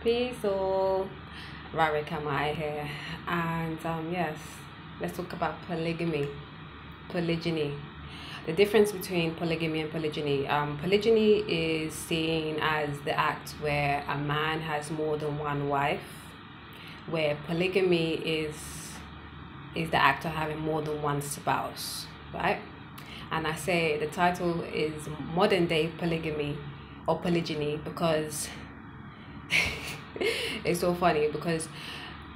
Peace all. Rarikama here. And yes, let's talk about polygamy. Polygyny. The difference between polygamy and polygyny. Polygyny is seen as the act where a man has more than one wife, where polygamy is the act of having more than one spouse, right? And I say the title is modern day polygamy or polygyny because it's so funny because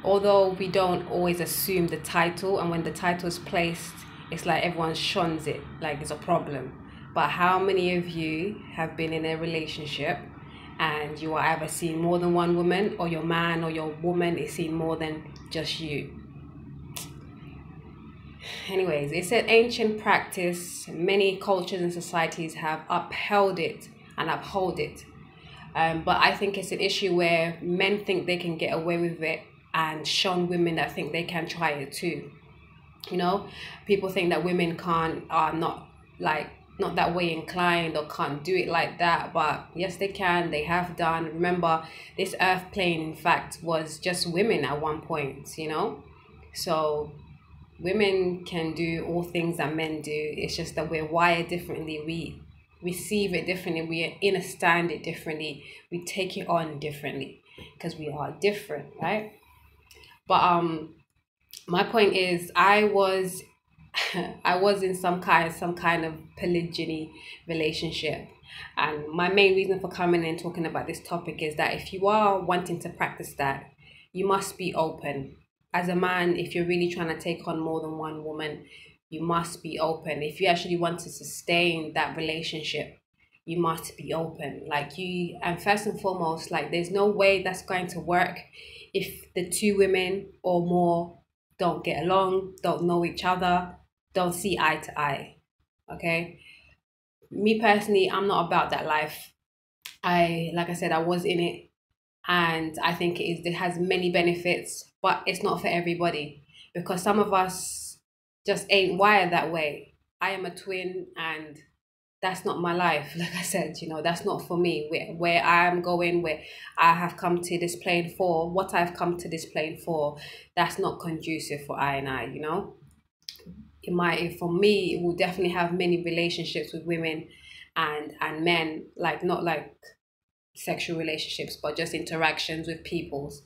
although we don't always assume the title, and when the title is placed, it's like everyone shuns it like it's a problem. But how many of you have been in a relationship and you are either seeing more than one woman, or your man or your woman is seeing more than just you? Anyways, it's an ancient practice. Many cultures and societies have upheld it and uphold it. But I think it's an issue where men think they can get away with it and shun women that think they can try it too. You know, people think that women are not that way inclined or can't do it like that. But yes, they can. They have done. Remember, this earth plane, in fact, was just women at one point, you know? So women can do all things that men do. It's just that we're wired differently. We receive it differently. We understand it differently. We take it on differently because we are different, right? But my point is, I was I was in some kind of polygyny relationship. And my main reason for coming and talking about this topic is that if you are wanting to practice that, you must be open. As a man, if you're really trying to take on more than one woman, you must be open. If you actually want to sustain that relationship, you must be open. And first and foremost, like, there's no way that's going to work if the two women or more don't get along, don't know each other, don't see eye to eye. Okay? Me personally, I'm not about that life. Like I said, I was in it, and I think it has many benefits, but it's not for everybody because some of us just ain't wired that way. I am a twin, and that's not my life. Like I said, that's not for me. Where I'm going, where I have come to this plane for, what I've come to this plane for, that's not conducive for I and I. For me, it will definitely have many relationships with women and men, like not like sexual relationships, but just interactions with peoples.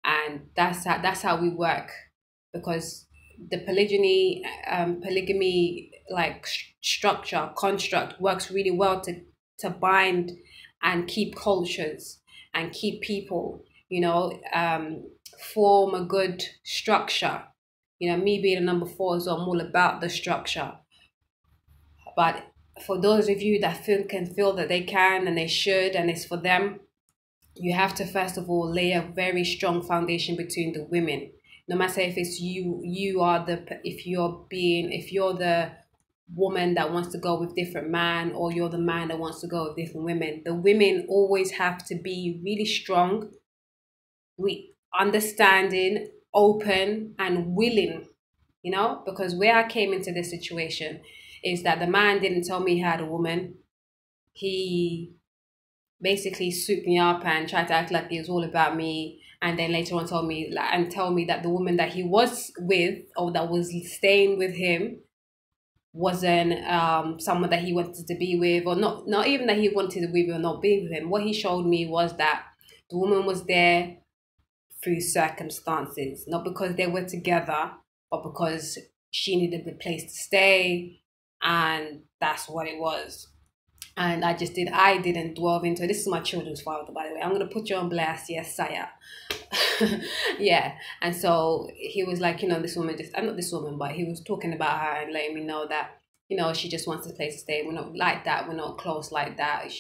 And that's how we work, because the polygamy like structure construct works really well to bind and keep cultures and keep people, form a good structure. Me being a number four, so I'm all about the structure. But for those of you that can feel that they can and they should and it's for them, you have to first of all lay a very strong foundation between the women. No matter if it's if you're the woman that wants to go with different man, or you're the man that wants to go with different women, the women always have to be really strong, understanding, open, and willing. Because where I came into this situation is that the man didn't tell me he had a woman. He basically swooped me up and tried to act like it was all about me, and then later on tell me that the woman that he was with, or that was staying with him, wasn't someone that he wanted to be with, or not even that he wanted to be with or not be with him. What he showed me was that the woman was there through circumstances, not because they were together, but because she needed a place to stay, and that's what it was. And I didn't delve into it. This is my children's father, by the way. I'm going to put you on blast. Yes, Saya. Yeah. And so he was like, this woman I'm not this woman, but he was talking about her and letting me know that, she just wants a place to stay. We're not like that. We're not close like that.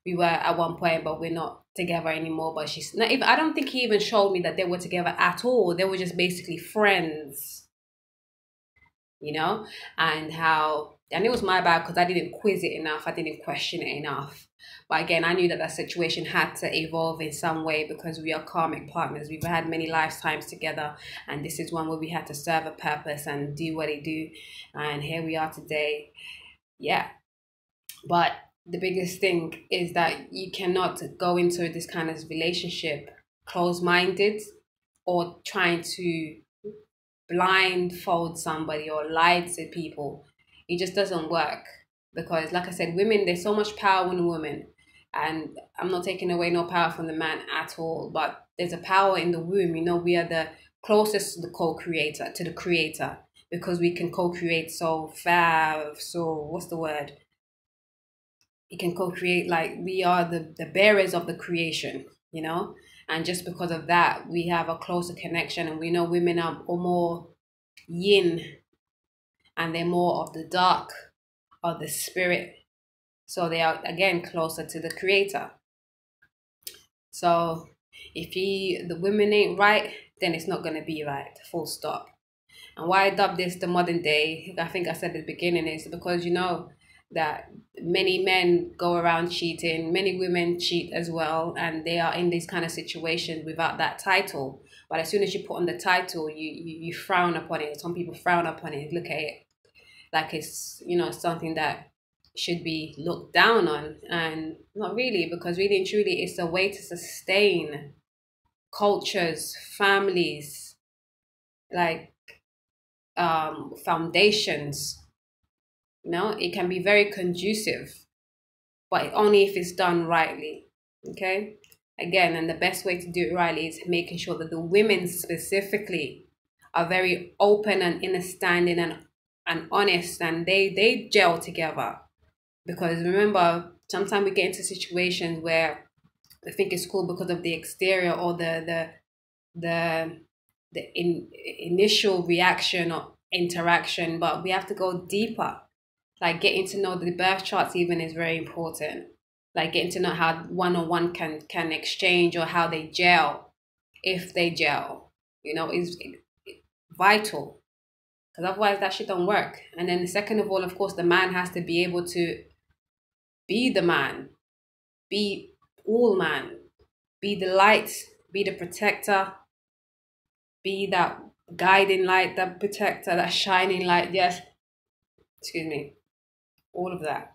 We were at one point, but we're not together anymore. But she's not even, I don't think he even showed me that they were together at all. They were just basically friends, and it was my bad because I didn't quiz it enough. I didn't question it enough. But again, I knew that situation had to evolve in some way because we are karmic partners. We've had many lifetimes together, and this is one where we had to serve a purpose and do what they do. And here we are today. Yeah. But the biggest thing is that you cannot go into this kind of relationship closed-minded or trying to blindfold somebody or lie to people. It just doesn't work, because like I said, women, there's so much power in women, and I'm not taking away no power from the man at all, but there's a power in the womb. You know, we are the closest to the co-creator, to the creator, because we can co-create so fast. So what's the word? We can co-create, like we are the bearers of the creation, you know. And just because of that, we have a closer connection, and we know women are more yin and they're more of the dark, of the spirit, so they are again closer to the creator. So if the women ain't right, then it's not going to be right, full stop. And why I dub this the modern day, I think I said at the beginning, is because you know that many men go around cheating, many women cheat as well, and they are in these kind of situations without that title. But as soon as you put on the title, you frown upon it. Some people frown upon it, look at it like it's, you know, something that should be looked down on, and not really, because really and truly it's a way to sustain cultures, families, like foundations. You know, it can be very conducive, but only if it's done rightly. Okay, again, and the best way to do it rightly is making sure that the women specifically are very open and understanding and honest, and they gel together. Because remember, sometimes we get into situations where we think it's cool because of the exterior or the initial reaction or interaction, but we have to go deeper. Like getting to know the birth charts even is very important. Like getting to know how one-on-one can exchange, or how they gel, if they gel, you know, is vital. Because otherwise that shit don't work. And then second of all, of course, the man has to be able to be the man, be all man, be the light, be the protector, be that guiding light, that protector, that shining light. Yes, excuse me, all of that.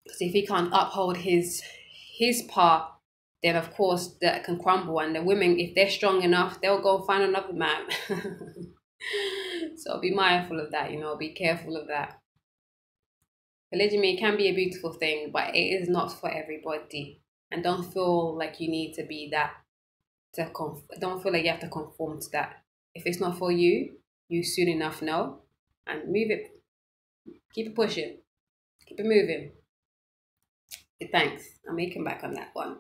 Because if he can't uphold his part, then of course that can crumble. And the women, if they're strong enough, they'll go find another man. So be mindful of that, you know, be careful of that. Polygamy can be a beautiful thing, but it is not for everybody. And don't feel like you need to be that, don't feel like you have to conform to that. If it's not for you, you soon enough know, and move it. Keep it pushing. Keep it moving. Thanks. I'm making back on that one.